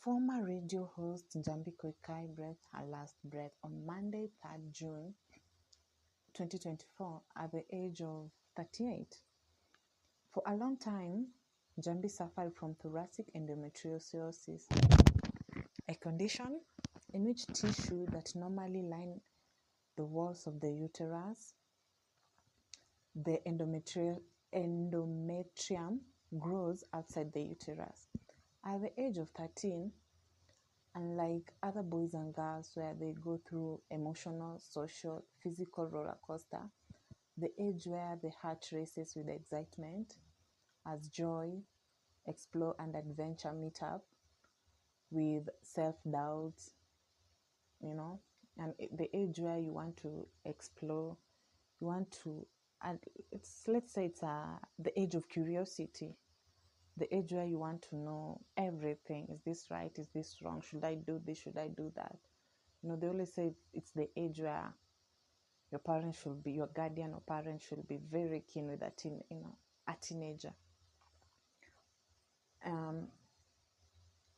Former radio host Njambi Koikai breathed her last breath on Monday, 3rd June 2024 at the age of 38. For a long time, Njambi suffered from thoracic endometriosis, a condition in which tissue that normally line the walls of the uterus, the endometrium, grows outside the uterus. At the age of 13, unlike other boys and girls where they go through emotional, social, physical roller coaster, the age where the heart races with excitement as joy, explore, and adventure meet up with self-doubt, and the age where you want to explore, you want to, and let's say it's the age of curiosity, the age where you want to know everything. Is this right? Is this wrong? Should I do this? Should I do that? They always say it's the age where your parents should be, your guardian or parent should be very keen with a teenager.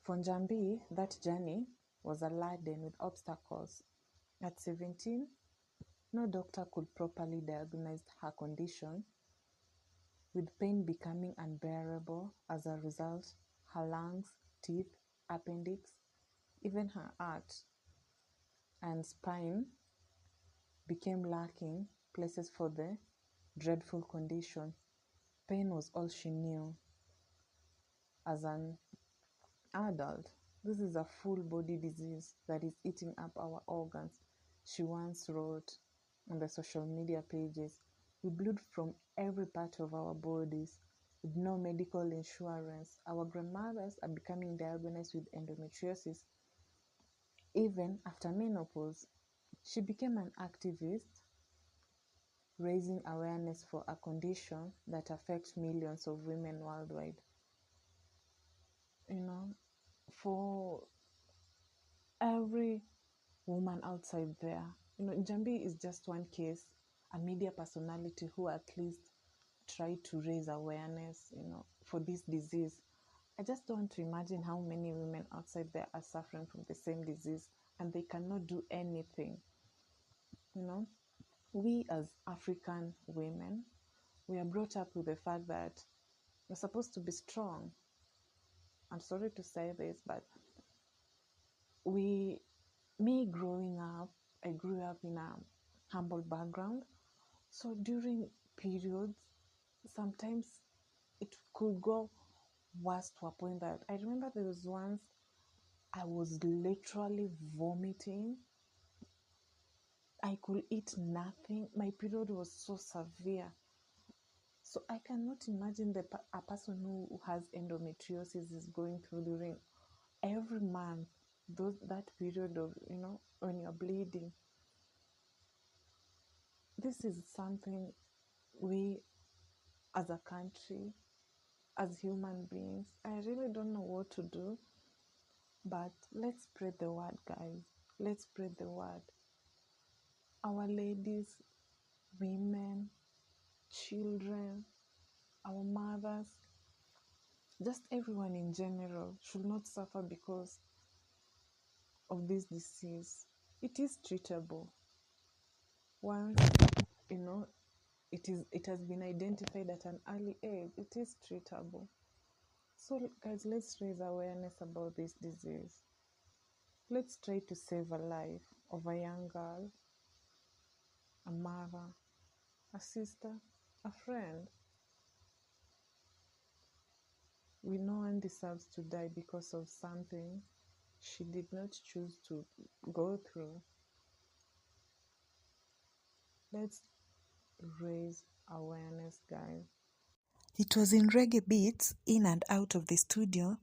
For Njambi, that journey was laden with obstacles. At 17, no doctor could properly diagnose her condition, with pain becoming unbearable. As a result, her lungs, teeth, appendix, even her heart and spine became lacking places for the dreadful condition. Pain was all she knew. As an adult, this is a full body disease that is eating up our organs, she once wrote on the social media pages. We bleed from every part of our bodies with no medical insurance. Our grandmothers are becoming diagnosed with endometriosis even after menopause. She became an activist, raising awareness for a condition that affects millions of women worldwide. For every woman outside there, Njambi is just one case, a media personality who at least tried to raise awareness, for this disease. I just don't want to imagine how many women outside there are suffering from the same disease and they cannot do anything. We as African women, we are brought up with the fact that we're supposed to be strong. I'm sorry to say this, but growing up, I grew up in a humble background. So during periods, sometimes it could go worse to a point that I remember there was once I was literally vomiting. I could eat nothing. My period was so severe. So I cannot imagine a person who has endometriosis is going through during every month, that period of, when you're bleeding. This is something we as a country, as human beings, I really don't know what to do, but let's spread the word, guys. Let's spread the word. Our ladies, women, children, our mothers, just everyone in general should not suffer because of this disease. It is treatable. Once, it has been identified at an early age, it is treatable. So guys, let's raise awareness about this disease. Let's try to save a life of a young girl, a mother, a sister, a friend. No one deserves to die because of something she did not choose to go through. Let's raise awareness, guys. It was in reggae beats, in and out of the studio,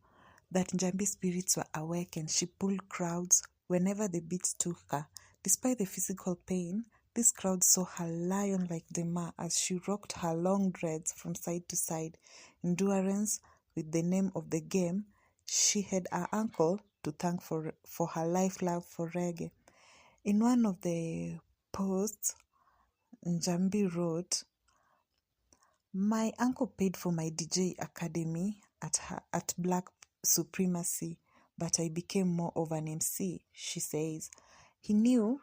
that Njambi's spirits were awakened. She pulled crowds whenever the beats took her. Despite the physical pain, this crowd saw her lion like Dema as she rocked her long dreads from side to side. Endurance with the name of the game, she had her uncle to thank for her life love for reggae. In one of the posts, Njambi wrote, "My uncle paid for my DJ academy at Black Supremacy. but I became more of an MC, she says. He knew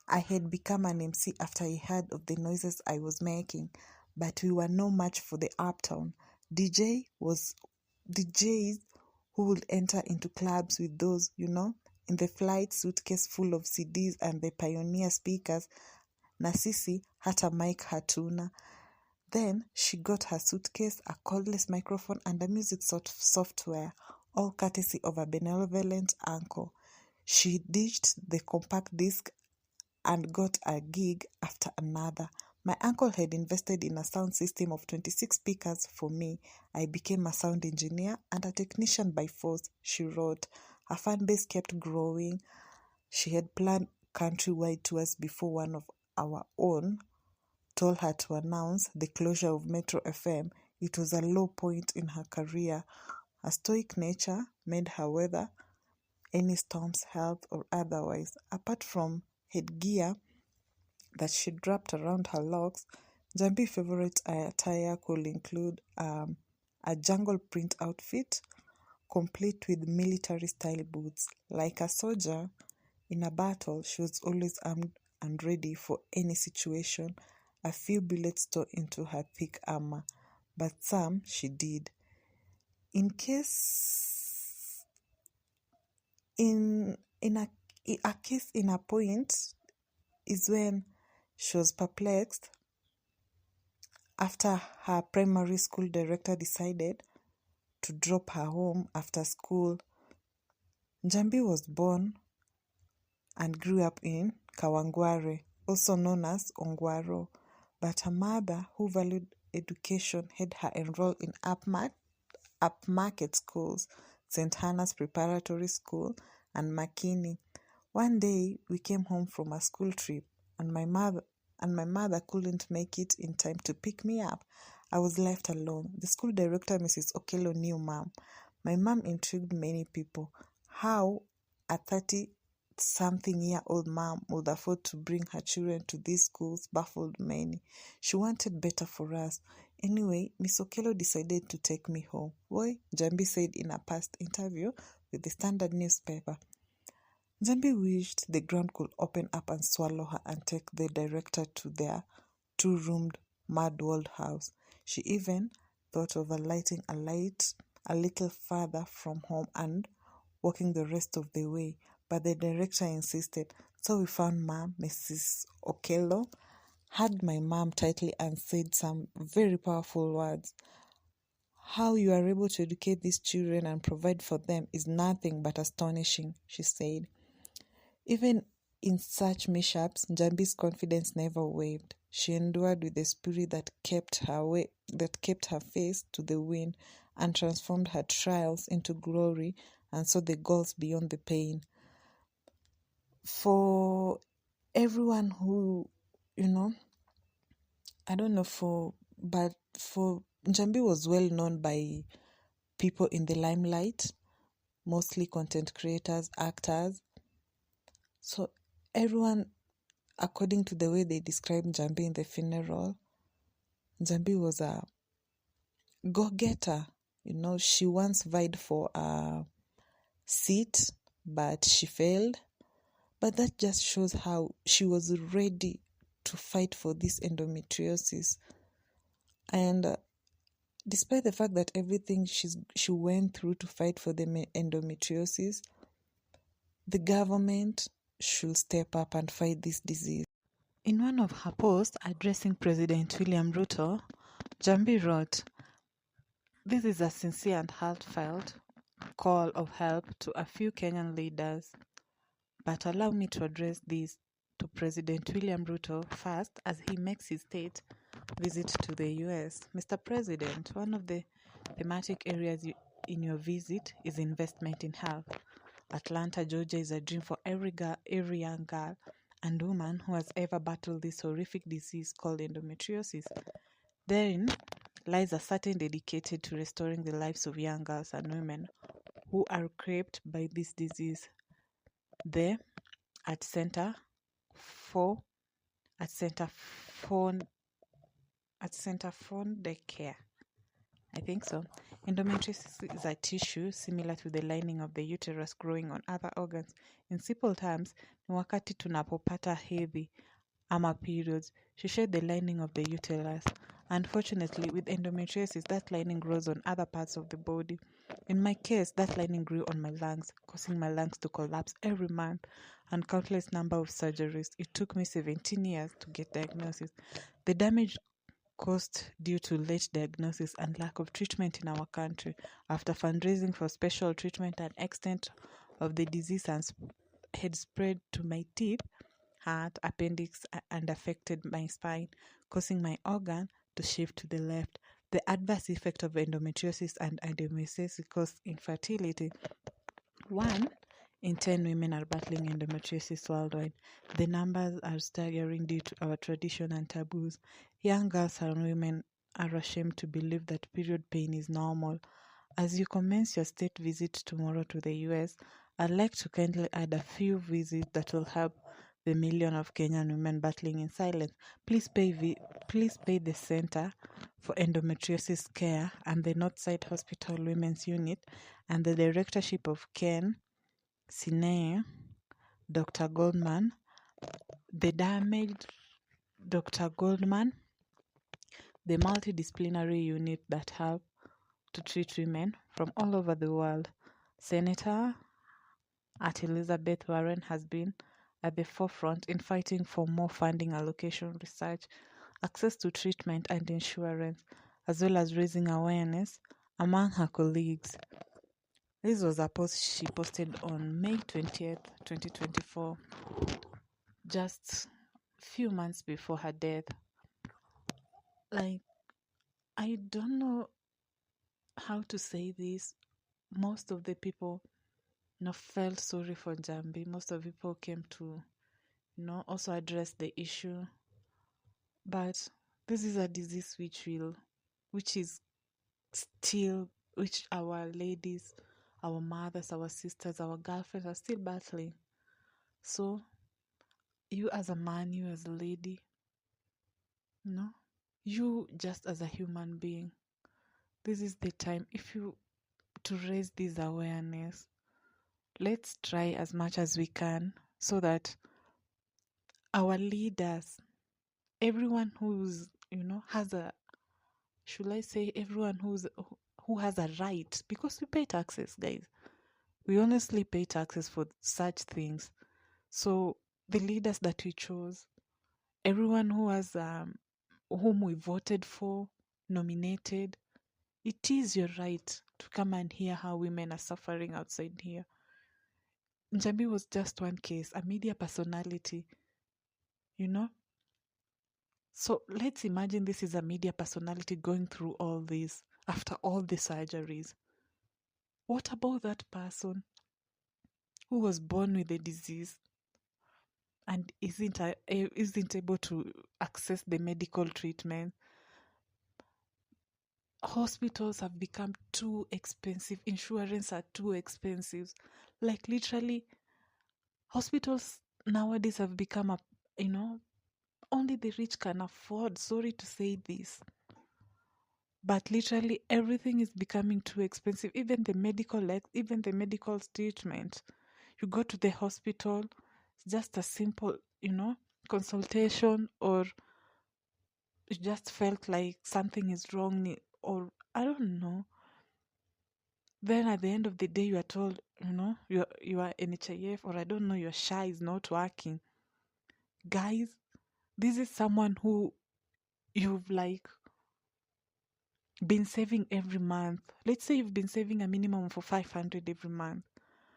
I had become an MC after he heard of the noises I was making, but we were no match for the uptown. DJs who would enter into clubs with those, in the flight suitcase full of CDs and the Pioneer speakers. Na sisi hata mic hatuna. Then she got her suitcase, a cordless microphone, and a music software, all courtesy of a benevolent uncle. She ditched the compact disc and got a gig after another. My uncle had invested in a sound system of 26 speakers for me. I became a sound engineer and a technician by force, she wrote. Her fan base kept growing. She had planned countrywide tours before one of our own told her to announce the closure of Metro FM. It was a low point in her career. Her stoic nature made her weather any storms, health or otherwise. Apart from headgear that she wrapped around her locks, Njambi's favorite attire could include a jungle print outfit, complete with military-style boots. Like a soldier in a battle, she was always armed and ready for any situation. A few bullets tore into her thick armor, but some she did. In a case in a point is when she was perplexed after her primary school director decided to drop her home after school. Njambi was born and grew up in Kawangware, also known as Ongwaro, but her mother, who valued education, had her enrolled in upmarket schools, St. Hannah's Preparatory School and Makini. One day, we came home from a school trip, and my mother couldn't make it in time to pick me up. I was left alone. The school director, Mrs. Okello, knew Mom. My mom intrigued many people. How a 30-something-year-old mom would afford to bring her children to these schools baffled many. She wanted better for us. Anyway, Miss Okello decided to take me home. Why? Njambi said in a past interview with the Standard newspaper. Njambi wished the ground could open up and swallow her and take the director to their 2-roomed mud-walled house. She even thought of lighting a little farther from home and walking the rest of the way, but the director insisted. So we found Mom, Mrs. Okello, hugged my mom tightly and said some very powerful words. How you are able to educate these children and provide for them is nothing but astonishing, she said. Even in such mishaps, Njambi's confidence never wavered. She endured with a spirit that kept her face to the wind and transformed her trials into glory and saw the goals beyond the pain. For everyone who, but for Njambi was well known by people in the limelight, mostly content creators, actors. So everyone, according to the way they described Njambi in the funeral, Njambi was a go-getter. She once vied for a seat, but she failed. But that just shows how she was ready to fight for this endometriosis. And despite the fact that everything she went through to fight for the endometriosis, the government should step up and fight this disease. In one of her posts addressing President William Ruto, Njambi wrote, "This is a sincere and heartfelt call of help to a few Kenyan leaders. But allow me to address this to President William Ruto first as he makes his state visit to the US. Mr. President, one of the thematic areas in your visit is investment in health. Atlanta, Georgia is a dream for every young girl and woman who has ever battled this horrific disease called endometriosis. Therein lies a certain dedicated to restoring the lives of young girls and women who are crippled by this disease. There, at Center for the Care. I think so. Endometriosis is a tissue similar to the lining of the uterus growing on other organs. In simple terms, ni wakati tunapopata hedhi ama periods, she shed the lining of the uterus. Unfortunately, with endometriosis, that lining grows on other parts of the body. In my case, that lining grew on my lungs, causing my lungs to collapse every month and countless number of surgeries. It took me 17 years to get diagnosis. The damage caused due to late diagnosis and lack of treatment in our country. After fundraising for special treatment, and extent of the disease had spread to my teeth, heart, appendix, and affected my spine, causing my organ to shift to the left. The adverse effect of endometriosis and endometriosis cause infertility. 1 in 10 women are battling endometriosis worldwide. The numbers are staggering due to our tradition and taboos. Young girls and women are ashamed to believe that period pain is normal. As you commence your state visit tomorrow to the US, I'd like to kindly add a few visits that will help the million of Kenyan women battling in silence. Please pay the Center for Endometriosis Care and the Northside Hospital Women's Unit and the directorship of Ken Sinea, Dr. Goldman, the damaged Dr. Goldman, the multidisciplinary unit that help to treat women from all over the world. Senator at Elizabeth Warren has been at the forefront in fighting for more funding allocation, research, access to treatment and insurance, as well as raising awareness among her colleagues. This was a post she posted on May 20th, 2024, just few months before her death. Like, I don't know how to say this. Most of the people felt sorry for Njambi. Most of the people came to also address the issue. But this is a disease which is still, which our ladies, our mothers, our sisters, our girlfriends are still battling. So, you as a man, you as a lady, you just as a human being, this is the time to raise this awareness. Let's try as much as we can so that our leaders, everyone who's, everyone who has a right, because we pay taxes, guys. We honestly pay taxes for such things. So the leaders that we chose, everyone who has, whom we voted for, nominated, it is your right to come and hear how women are suffering outside here. Njambi was just one case, a media personality, So let's imagine this is a media personality going through all this after all the surgeries. What about that person who was born with the disease and isn't able to access the medical treatment? Hospitals have become too expensive. Insurance are too expensive. Like literally, hospitals nowadays have become only the rich can afford. Sorry to say this. But literally everything is becoming too expensive. Even the medical treatment. You go to the hospital, it's just a simple, consultation, or you just felt like something is wrong, or I don't know. Then at the end of the day, you are told, you are NHIF, or I don't know, your SHA is not working. Guys, this is someone who you've been saving every month. Let's say you've been saving a minimum for 500 every month.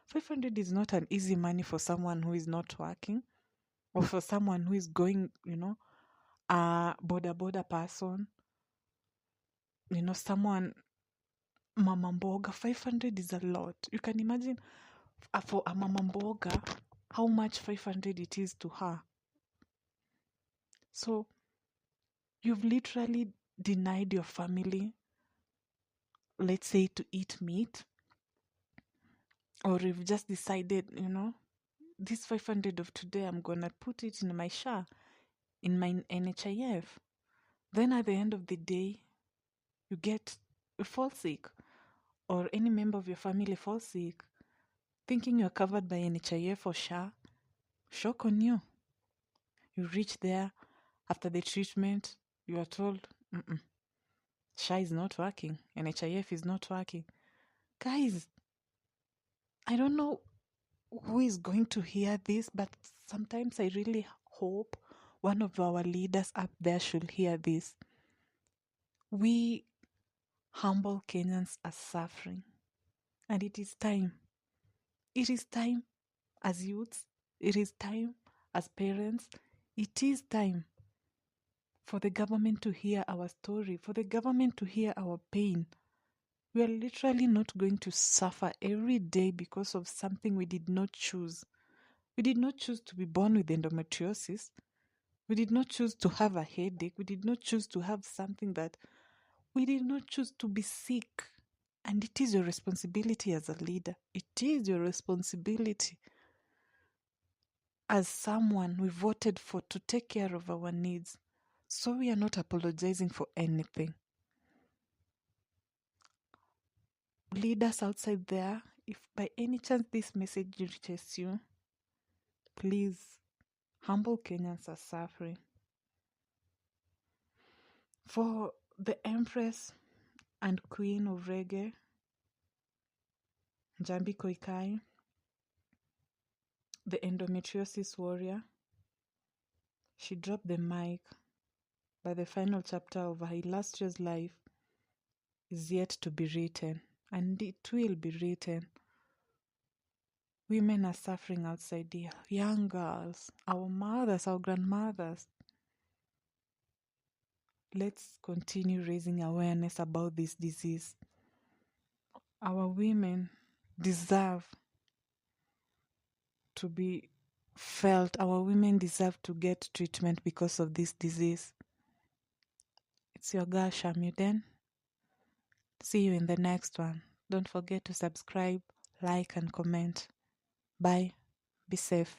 500 is not an easy money for someone who is not working, or for someone who is going, a border person, someone, mama mboga. 500 is a lot. You can imagine for a mama mboga how much 500 it is to her. So you've literally denied your family, let's say, to eat meat, or you've just decided, this 500 of today, I'm gonna put it in my SHA, in my NHIF. Then at the end of the day, you get fall sick, or any member of your family fall sick, thinking you're covered by NHIF or SHA, shock on you. You reach there after the treatment, you are told, SHA is not working, NHIF is not working. Guys, I don't know who is going to hear this, but sometimes I really hope one of our leaders up there should hear this. We humble Kenyans are suffering, and it is time. It is time as youths, it is time as parents, it is time for the government to hear our story, for the government to hear our pain. We are literally not going to suffer every day because of something we did not choose. We did not choose to be born with endometriosis. We did not choose to have a headache. We did not choose to have something that we did not choose to be sick. And it is your responsibility as a leader. It is your responsibility as someone we voted for to take care of our needs. So we are not apologizing for anything. Leaders outside there, if by any chance this message reaches you, please, humble Kenyans are suffering. For the empress and queen of reggae, Njambi Koikai, the endometriosis warrior, she dropped the mic, but the final chapter of her illustrious life is yet to be written, and it will be written. Women are suffering outside here, young girls, our mothers, our grandmothers. Let's continue raising awareness about this disease. Our women deserve to be felt. Our women deserve to get treatment because of this disease. It's your girl Shamuden. See you in the next one. Don't forget to subscribe, like, and comment. Bye. Be safe.